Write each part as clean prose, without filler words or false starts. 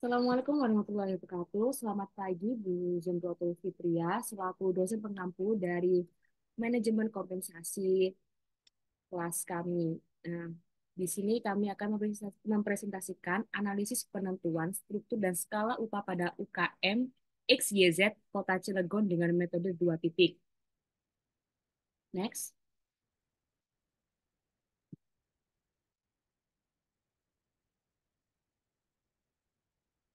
Assalamualaikum warahmatullahi wabarakatuh. Selamat pagi Bu Zumrotul Fitria, selaku dosen pengampu dari Manajemen Kompensasi kelas kami. Nah, di sini kami akan mempresentasikan analisis penentuan struktur dan skala upah pada UKM XYZ Kota Cilegon dengan metode 2 titik. Next.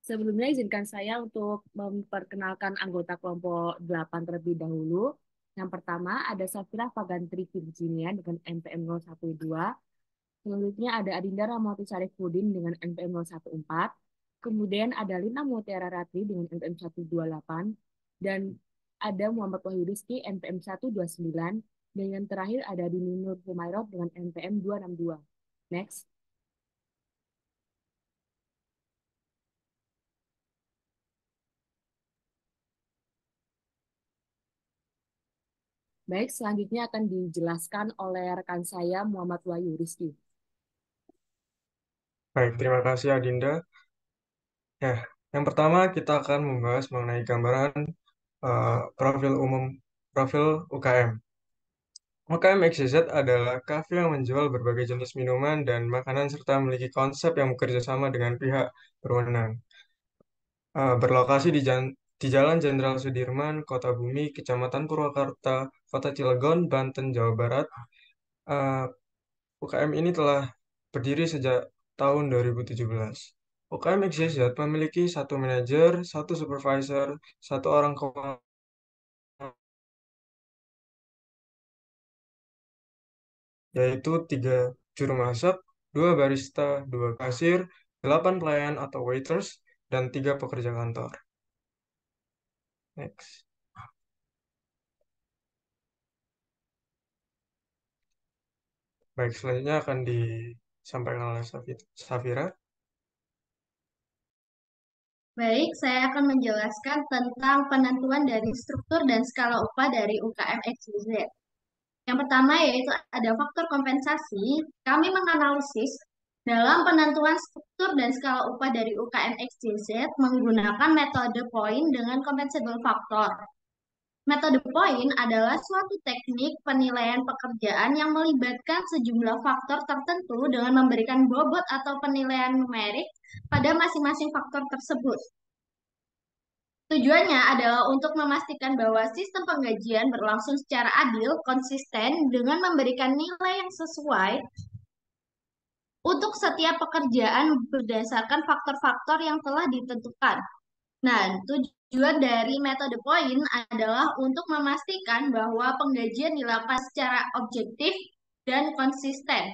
Sebelumnya izinkan saya untuk memperkenalkan anggota kelompok 8 terlebih dahulu. Yang pertama ada Safira Fagantri Virginia dengan NPM 012. Selanjutnya ada Adinda Ramawati Sarifudin dengan NPM 014. Kemudian ada Lina Mutiara Ratri dengan NPM 128. Dan ada Muhammad Wahyu Rizky NPM 129. Dan yang terakhir ada Dini Nur Humairot dengan NPM 262. Next. Baik, selanjutnya akan dijelaskan oleh rekan saya Muhammad Wahyu Rizky. Baik, terima kasih Adinda. Ya, yang pertama kita akan membahas mengenai gambaran profil umum profil UKM. UKM XYZ adalah kafe yang menjual berbagai jenis minuman dan makanan serta memiliki konsep yang bekerja sama dengan pihak berwenang. Berlokasi di Jalan Jenderal Sudirman, Kota Bumi, Kecamatan Purwakarta, Kota Cilegon, Banten, Jawa Barat. Eh, UKM ini telah berdiri sejak tahun 2017. UKM XYZ memiliki satu manajer, satu supervisor, satu orang keuangan, yaitu tiga juru masak, dua barista, dua kasir, 8 pelayan atau waiters, dan tiga pekerja kantor. Next. Baik, selanjutnya akan disampaikan oleh Safira. Baik, saya akan menjelaskan tentang penentuan dari struktur dan skala upah dari UKM XYZ. Yang pertama yaitu ada faktor kompensasi. Kami menganalisis dalam penentuan struktur dan skala upah dari UKM XYZ menggunakan metode poin dengan compensable factor. Metode poin adalah suatu teknik penilaian pekerjaan yang melibatkan sejumlah faktor tertentu dengan memberikan bobot atau penilaian numerik pada masing-masing faktor tersebut. Tujuannya adalah untuk memastikan bahwa sistem penggajian berlangsung secara adil, konsisten, dengan memberikan nilai yang sesuai untuk setiap pekerjaan berdasarkan faktor-faktor yang telah ditentukan. Nah, tujuan dari metode poin adalah untuk memastikan bahwa penggajian dilakukan secara objektif dan konsisten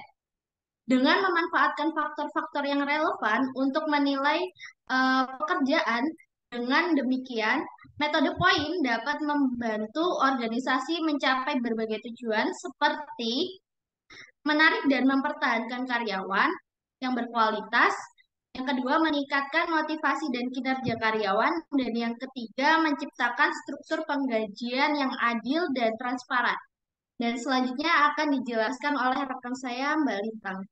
dengan memanfaatkan faktor-faktor yang relevan untuk menilai pekerjaan. Dengan demikian, metode poin dapat membantu organisasi mencapai berbagai tujuan seperti menarik dan mempertahankan karyawan yang berkualitas, yang kedua meningkatkan motivasi dan kinerja karyawan, dan yang ketiga menciptakan struktur penggajian yang adil dan transparan. Dan selanjutnya akan dijelaskan oleh rekan saya Mbak Lintang.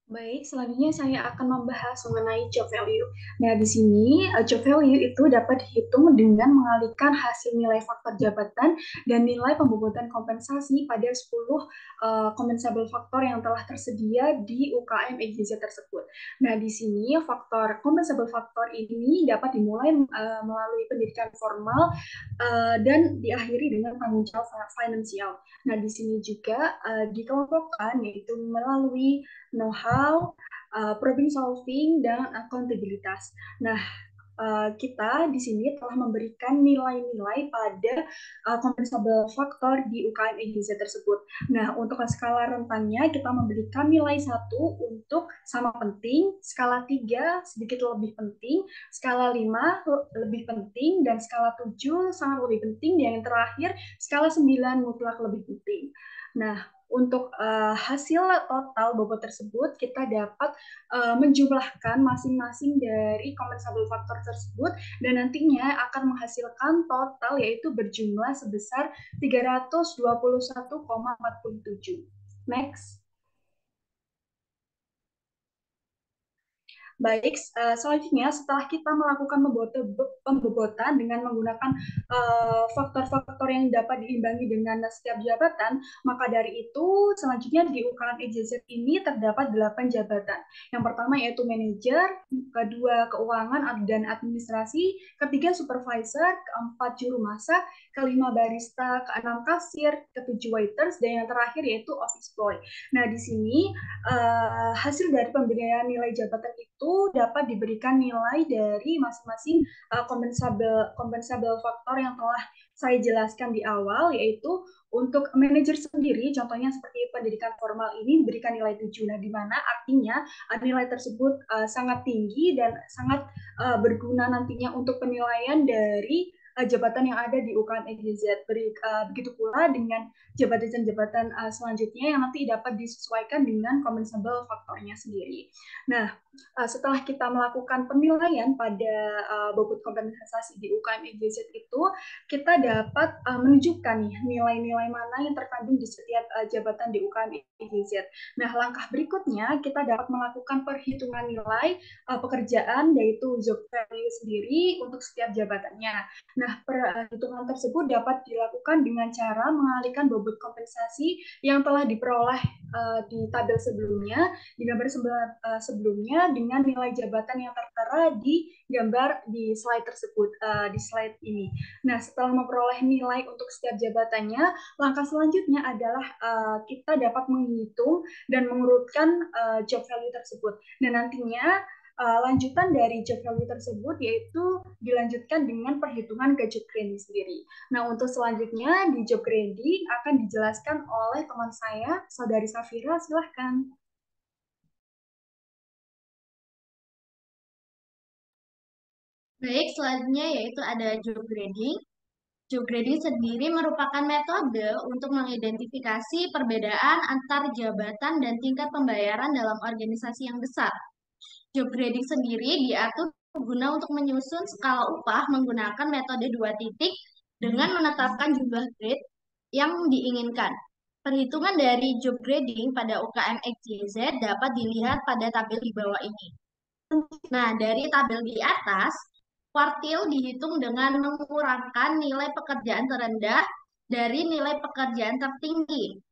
Baik, selanjutnya saya akan membahas mengenai job value. Nah, di sini job value itu dapat dihitung dengan mengalihkan hasil nilai faktor jabatan dan nilai pembobotan kompensasi pada 10 compensable faktor yang telah tersedia di UKM EGZ tersebut. Nah, di sini faktor compensable faktor ini dapat dimulai melalui pendidikan formal dan diakhiri dengan tanggung jawab finansial. Nah, di sini juga dikelompokkan yaitu melalui know-how, problem solving, dan akuntabilitas. Nah, kita di sini telah memberikan nilai-nilai pada compensable factor di UKM EGZ tersebut. Nah, untuk skala rentannya kita memberikan nilai 1 untuk sama penting, skala 3 sedikit lebih penting, skala 5 lebih penting, dan skala 7 sangat lebih penting, dan yang terakhir skala 9 mutlak lebih penting. Nah, untuk hasil total bobot tersebut kita dapat menjumlahkan masing-masing dari compensable factor tersebut dan nantinya akan menghasilkan total yaitu berjumlah sebesar 321,47. Next. Baik, selanjutnya setelah kita melakukan pembobotan dengan menggunakan faktor-faktor yang dapat diimbangi dengan setiap jabatan, maka dari itu selanjutnya di UKM EJZ ini terdapat 8 jabatan. Yang pertama yaitu manajer, kedua keuangan dan administrasi, ketiga supervisor, keempat juru masak, kelima barista, keenam kasir, ketujuh waiters, dan yang terakhir yaitu office boy. Nah, di sini hasil dari pemberian nilai jabatan itu dapat diberikan nilai dari masing-masing compensable faktor yang telah saya jelaskan di awal, yaitu untuk manajer sendiri, contohnya seperti pendidikan formal ini diberikan nilai 7. Nah, di mana artinya nilai tersebut sangat tinggi dan sangat berguna nantinya untuk penilaian dari jabatan yang ada di UKM EGZ. Begitu pula dengan jabatan-jabatan selanjutnya yang nanti dapat disesuaikan dengan compensable faktornya sendiri. Nah, setelah kita melakukan penilaian pada bobot kompensasi di UKM EGZ itu, kita dapat menunjukkan nih nilai-nilai mana yang terkandung di setiap jabatan di UKM EGZ. Nah, langkah berikutnya kita dapat melakukan perhitungan nilai pekerjaan, yaitu job value sendiri untuk setiap jabatannya. Nah, perhitungan tersebut dapat dilakukan dengan cara mengalihkan bobot kompensasi yang telah diperoleh di tabel sebelumnya, di gambar sebelumnya dengan nilai jabatan yang tertera di gambar di slide tersebut, di slide ini. Nah, setelah memperoleh nilai untuk setiap jabatannya, langkah selanjutnya adalah kita dapat menghitung dan mengurutkan job value tersebut. Dan nantinya lanjutan dari job value tersebut yaitu dilanjutkan dengan perhitungan ke job grading sendiri. Nah, untuk selanjutnya di job grading akan dijelaskan oleh teman saya, Saudari Safira, silahkan. Baik, selanjutnya yaitu ada job grading. Job grading sendiri merupakan metode untuk mengidentifikasi perbedaan antar jabatan dan tingkat pembayaran dalam organisasi yang besar. Job grading sendiri diatur guna untuk menyusun skala upah menggunakan metode 2 titik dengan menetapkan jumlah grade yang diinginkan. Perhitungan dari job grading pada UKM XYZ dapat dilihat pada tabel di bawah ini. Nah, dari tabel di atas, kuartil dihitung dengan mengurangkan nilai pekerjaan terendah dari nilai pekerjaan tertinggi.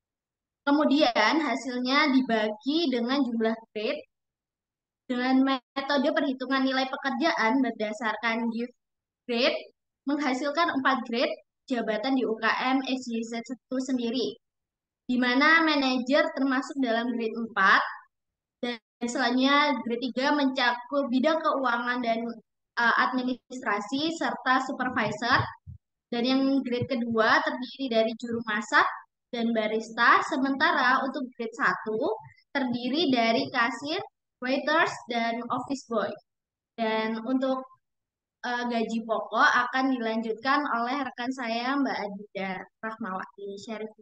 Kemudian hasilnya dibagi dengan jumlah grade dengan metode perhitungan nilai pekerjaan berdasarkan gift grade menghasilkan 4 grade jabatan di UKM SJZ 1 sendiri, di mana manajer termasuk dalam grade 4 dan selanjutnya grade 3 mencakup bidang keuangan dan administrasi serta supervisor, dan yang grade kedua terdiri dari juru masak dan barista, sementara untuk grade 1 terdiri dari kasir, waiters, dan office boy. Dan untuk gaji pokok akan dilanjutkan oleh rekan saya Mbak Adida Rahmawati Syarif.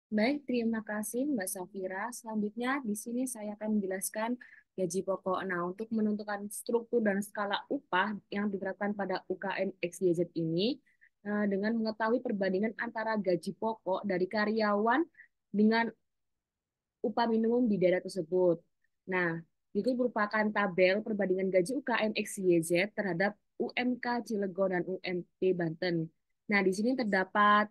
Baik, terima kasih Mbak Safira. Selanjutnya di sini saya akan menjelaskan gaji pokok. Nah, untuk menentukan struktur dan skala upah yang diterapkan pada UKM XYZ ini, dengan mengetahui perbandingan antara gaji pokok dari karyawan dengan upah minimum di daerah tersebut. Nah, itu merupakan tabel perbandingan gaji UKM XYZ terhadap UMK Cilegon dan UMP Banten. Nah, di sini terdapat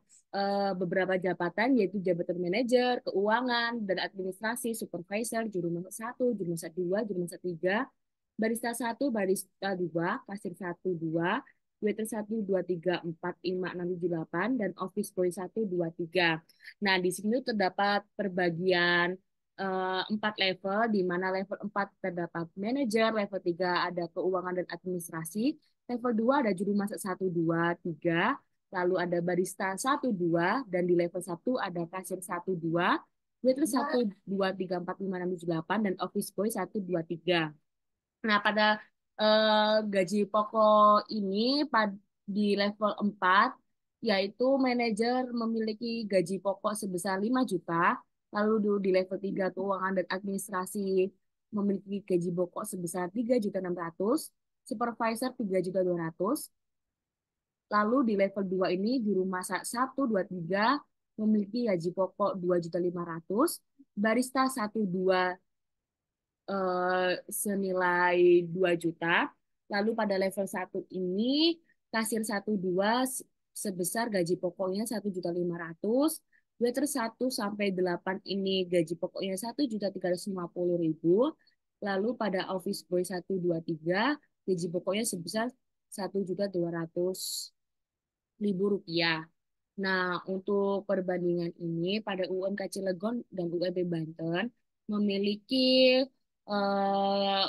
beberapa jabatan, yaitu jabatan manajer, keuangan, dan administrasi, supervisor, juru masak 1, juru masak 2, juru masak 3, barista 1, barista 2, kasir 1, 2, waiter 1, 2, 3, 4, 5, 6, 7, 8, dan office boy 1, 2, 3. Nah, di sini terdapat perbagian 4 level, di mana level 4 terdapat manajer, level 3 ada keuangan dan administrasi, level 2 ada juru masak 1, 2, 3, lalu ada barista 1, 2, dan di level 1 ada kasir 1, 2, waiter 1, 2, 3, 4, 5, 6, 7, 8, dan office boy 1, 2, 3. Nah, pada gaji pokok ini di level 4, yaitu manajer memiliki gaji pokok sebesar 5 juta, lalu di level 3 keuangan dan administrasi memiliki gaji pokok sebesar 3.600.000, supervisor 3.200.000, lalu di level 2 ini juru masak 1, 2, 3 memiliki gaji pokok 2.500.000, barista 1-2 senilai 2 juta. Lalu pada level 1 ini kasir 1-2 sebesar gaji pokoknya 1.500.000. Waiter 1 sampai 8 ini gaji pokoknya 1.350.000. Lalu pada office boy 1, 2, 3 gaji pokoknya sebesar 1.200.000 rupiah. Nah, untuk perbandingan ini pada UMK Cilegon dan UMP Banten memiliki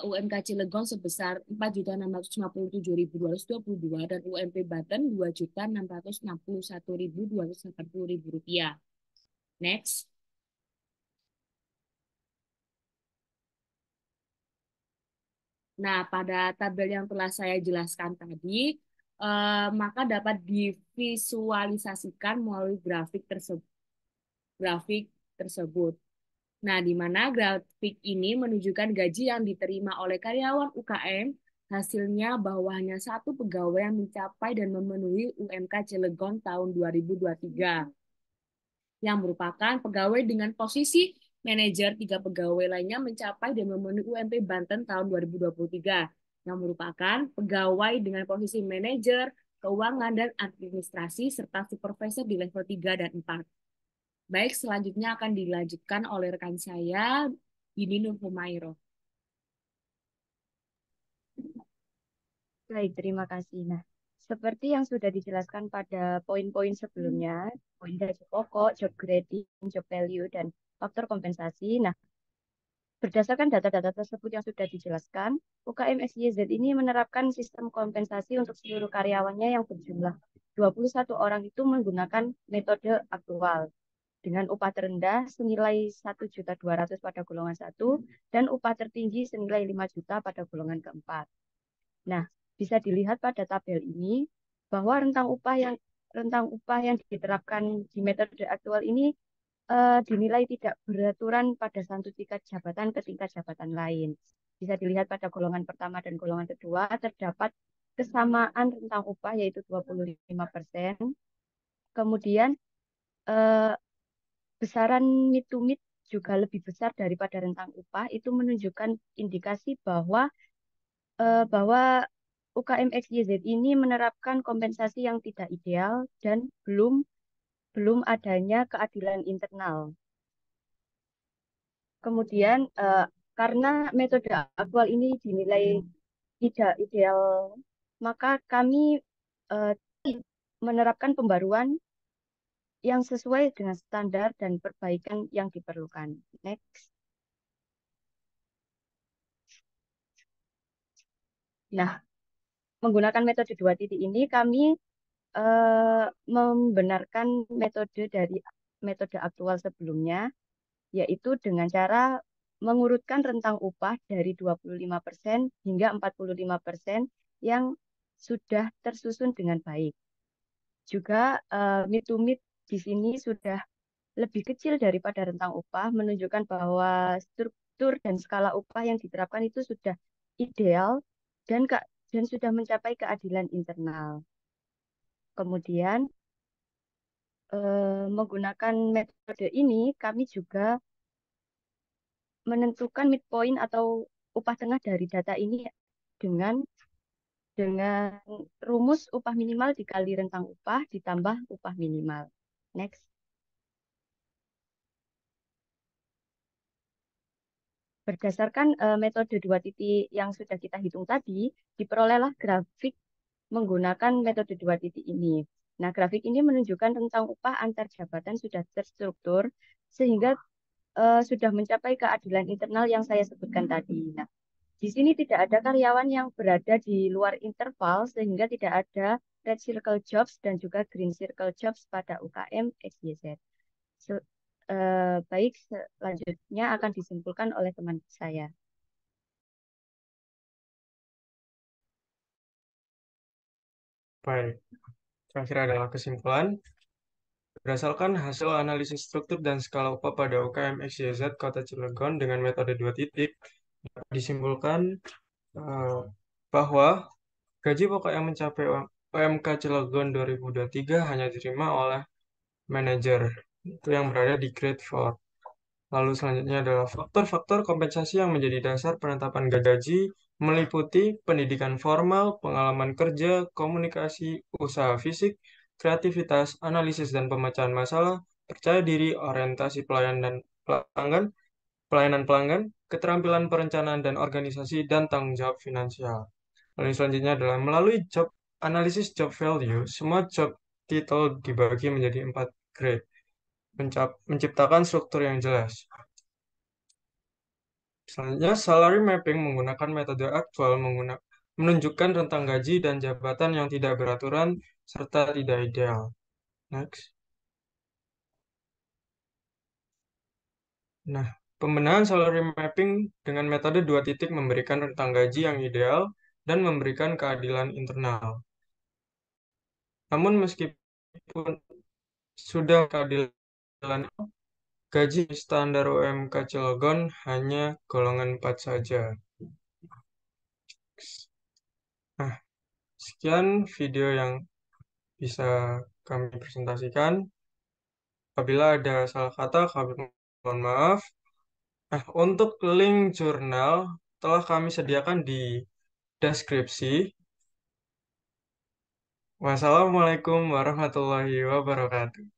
UMK Cilegon sebesar 4.657.222 dan UMP Banten 2.661.280 rupiah. Next. Nah, pada tabel yang telah saya jelaskan tadi, maka dapat divisualisasikan melalui grafik tersebut. Nah, di mana grafik ini menunjukkan gaji yang diterima oleh karyawan UKM, hasilnya bahwa hanya satu pegawai yang mencapai dan memenuhi UMK Cilegon tahun 2023, yang merupakan pegawai dengan posisi manajer. 3 pegawai lainnya mencapai dan memenuhi UMP Banten tahun 2023, yang merupakan pegawai dengan posisi manajer, keuangan, dan administrasi, serta supervisor di level 3 dan 4. Baik, selanjutnya akan dilanjutkan oleh rekan saya, Dini Nur Humairo. Baik, terima kasih. Nah, seperti yang sudah dijelaskan pada poin-poin sebelumnya, poin gaji pokok, job grading, job value, dan faktor kompensasi. Nah, berdasarkan data-data tersebut yang sudah dijelaskan, UKM XYZ ini menerapkan sistem kompensasi untuk seluruh karyawannya yang berjumlah 21 orang itu menggunakan metode aktual dengan upah terendah senilai 1.200.000 pada golongan 1 dan upah tertinggi senilai 5 juta pada golongan keempat. Nah, bisa dilihat pada tabel ini bahwa rentang upah yang diterapkan di metode aktual ini dinilai tidak beraturan pada satu tingkat jabatan ke tingkat jabatan lain. Bisa dilihat pada golongan pertama dan golongan kedua terdapat kesamaan rentang upah yaitu 25%. Kemudian besaran mid to mid juga lebih besar daripada rentang upah, itu menunjukkan indikasi bahwa UKM XYZ ini menerapkan kompensasi yang tidak ideal dan belum adanya keadilan internal. Kemudian karena metode aktual ini dinilai tidak ideal, maka kami menerapkan pembaruan yang sesuai dengan standar dan perbaikan yang diperlukan. Next. Nah, menggunakan metode 2 titik ini kami membenarkan metode dari metode aktual sebelumnya, yaitu dengan cara mengurutkan rentang upah dari 25% hingga 45% yang sudah tersusun dengan baik. Juga mid to mid di sini sudah lebih kecil daripada rentang upah, menunjukkan bahwa struktur dan skala upah yang diterapkan itu sudah ideal dan sudah mencapai keadilan internal. Kemudian menggunakan metode ini, kami juga menentukan midpoint atau upah tengah dari data ini dengan rumus upah minimal dikali rentang upah ditambah upah minimal. Next. Berdasarkan metode 2 titik yang sudah kita hitung tadi, diperolehlah grafik menggunakan metode 2 titik ini. Nah, grafik ini menunjukkan rentang upah antar jabatan sudah terstruktur sehingga sudah mencapai keadilan internal yang saya sebutkan tadi. Nah, di sini tidak ada karyawan yang berada di luar interval sehingga tidak ada red circle jobs dan juga green circle jobs pada UKM XYZ. Baik, selanjutnya akan disimpulkan oleh teman saya. Baik, terakhir adalah kesimpulan. Berdasarkan hasil analisis struktur dan skala upah pada UKM XYZ Kota Cilegon dengan metode 2 titik, disimpulkan bahwa gaji pokok yang mencapai UMK Cilegon 2023 hanya diterima oleh manajer, itu yang berada di grade 4. Lalu selanjutnya adalah faktor-faktor kompensasi yang menjadi dasar penetapan gaji meliputi pendidikan formal, pengalaman kerja, komunikasi, usaha fisik, kreativitas, analisis dan pemecahan masalah, percaya diri, orientasi pelayanan pelanggan, keterampilan perencanaan dan organisasi, dan tanggung jawab finansial. Lalu selanjutnya adalah melalui analisis job value, semua job title dibagi menjadi 4 grade, menciptakan struktur yang jelas. Selanjutnya, salary mapping menggunakan metode aktual menunjukkan rentang gaji dan jabatan yang tidak beraturan serta tidak ideal. Next. Nah, pembenahan salary mapping dengan metode 2 titik memberikan rentang gaji yang ideal dan memberikan keadilan internal. Namun meskipun sudah keadilan, gaji standar UMK Cilegon hanya golongan 4 saja. Nah, sekian video yang bisa kami presentasikan. Apabila ada salah kata, kami mohon maaf. Nah, untuk link jurnal telah kami sediakan di deskripsi. Wassalamualaikum warahmatullahi wabarakatuh.